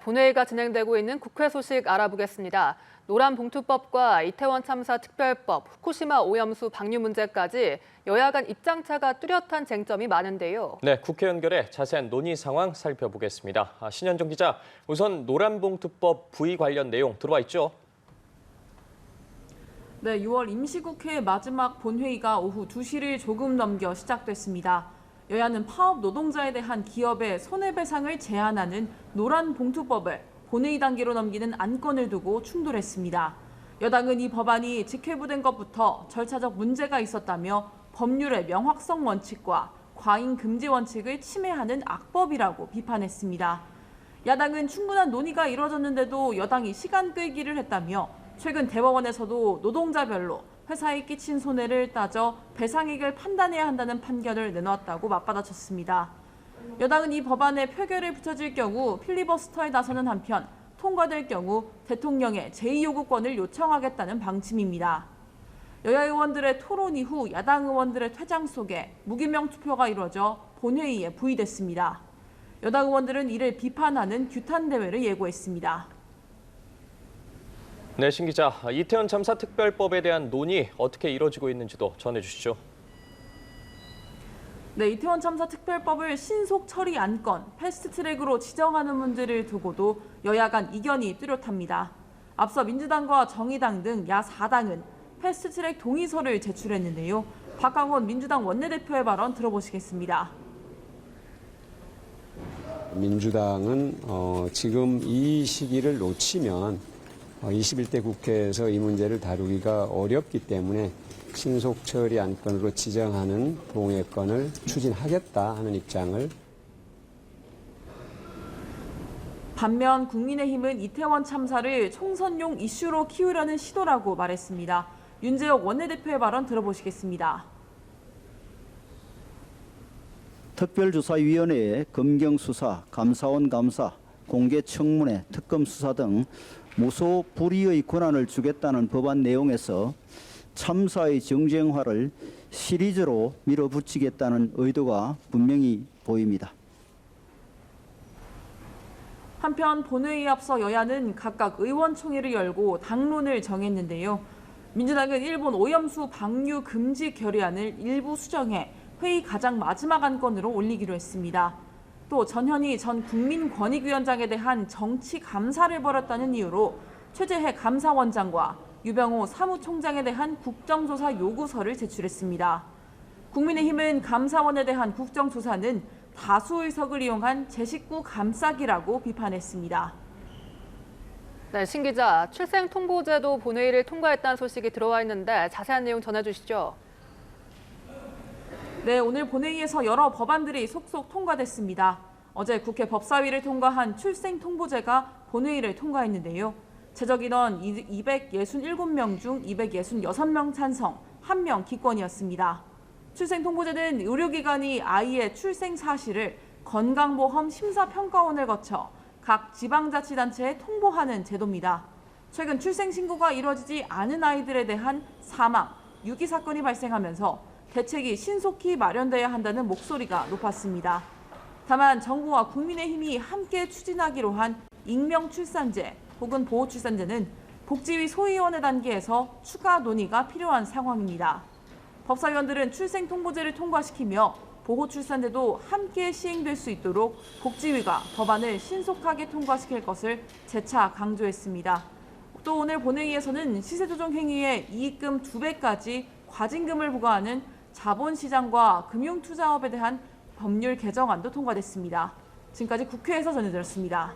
본회의가 진행되고 있는 국회 소식 알아보겠습니다. 노란봉투법과 이태원 참사 특별법, 후쿠시마 오염수 방류 문제까지 여야 간 입장차가 뚜렷한 쟁점이 많은데요. 네, 국회 연결해 자세한 논의 상황 살펴보겠습니다. 신현정 기자, 우선 노란봉투법 부의 관련 내용 들어와 있죠? 네, 6월 임시국회 마지막 본회의가 오후 2시를 조금 넘겨 시작됐습니다. 여야는 파업 노동자에 대한 기업의 손해배상을 제한하는 노란봉투법을 본회의 단계로 넘기는 안건을 두고 충돌했습니다. 여당은 이 법안이 직회부된 것부터 절차적 문제가 있었다며 법률의 명확성 원칙과 과잉 금지 원칙을 침해하는 악법이라고 비판했습니다. 야당은 충분한 논의가 이뤄졌는데도 여당이 시간 끌기를 했다며 최근 대법원에서도 노동자별로 회사에 끼친 손해를 따져 배상액을 판단해야 한다는 판결을 내놓았다고 맞받아쳤습니다. 여당은 이 법안에 표결에 붙여질 경우 필리버스터에 나서는 한편 통과될 경우 대통령의 제2요구권을 요청하겠다는 방침입니다. 여야 의원들의 토론 이후 야당 의원들의 퇴장 속에 무기명 투표가 이루어져 본회의에 부의됐습니다. 여당 의원들은 이를 비판하는 규탄 대회를 예고했습니다. 네, 신 기자, 이태원 참사 특별법에 대한 논의 어떻게 이뤄지고 있는지도 전해주시죠. 네, 이태원 참사 특별법을 신속 처리 안건, 패스트트랙으로 지정하는 문제를 두고도 여야 간 이견이 뚜렷합니다. 앞서 민주당과 정의당 등 야 4당은 패스트트랙 동의서를 제출했는데요. 박광원 민주당 원내대표의 발언 들어보시겠습니다. 민주당은 지금 이 시기를 놓치면 21대 국회에서 이 문제를 다루기가 어렵기 때문에 신속 처리 안건으로 지정하는 동의건을 추진하겠다 하는 입장을. 반면 국민의힘은 이태원 참사를 총선용 이슈로 키우려는 시도라고 말했습니다. 윤재옥 원내대표의 발언 들어보시겠습니다. 특별조사위원회의 검경수사, 감사원 감사, 공개청문회, 특검 수사 등 무소 불위의 권한을 주겠다는 법안 내용에서 참사의 정쟁화를 시리즈로 밀어붙이겠다는 의도가 분명히 보입니다. 한편 본회의에 앞서 여야는 각각 의원총회를 열고 당론을 정했는데요. 민주당은 일본 오염수 방류 금지 결의안을 일부 수정해 회의 가장 마지막 안건으로 올리기로 했습니다. 또 전현희 전 국민권익위원장에 대한 정치 감사를 벌였다는 이유로 최재해 감사원장과 유병호 사무총장에 대한 국정조사 요구서를 제출했습니다. 국민의힘은 감사원에 대한 국정조사는 다수 의석을 이용한 제 식구 감싸기라고 비판했습니다. 네, 신 기자, 출생통보제도 본회의를 통과했다는 소식이 들어와 있는데 자세한 내용 전해주시죠. 네, 오늘 본회의에서 여러 법안들이 속속 통과됐습니다. 어제 국회 법사위를 통과한 출생통보제가 본회의를 통과했는데요. 제적인원 267명 중 266명 찬성, 1명 기권이었습니다. 출생통보제는 의료기관이 아이의 출생 사실을 건강보험 심사평가원을 거쳐 각 지방자치단체에 통보하는 제도입니다. 최근 출생 신고가 이루어지지 않은 아이들에 대한 사망, 유기 사건이 발생하면서 대책이 신속히 마련돼야 한다는 목소리가 높았습니다. 다만 정부와 국민의힘이 함께 추진하기로 한 익명출산제 혹은 보호출산제는 복지위 소위원회 단계에서 추가 논의가 필요한 상황입니다. 법사위원들은 출생통보제를 통과시키며 보호출산제도 함께 시행될 수 있도록 복지위가 법안을 신속하게 통과시킬 것을 재차 강조했습니다. 또 오늘 본회의에서는 시세조정 행위에 이익금 2배까지 과징금을 부과하는 자본시장과 금융투자업에 대한 법률 개정안도 통과됐습니다. 지금까지 국회에서 전해드렸습니다.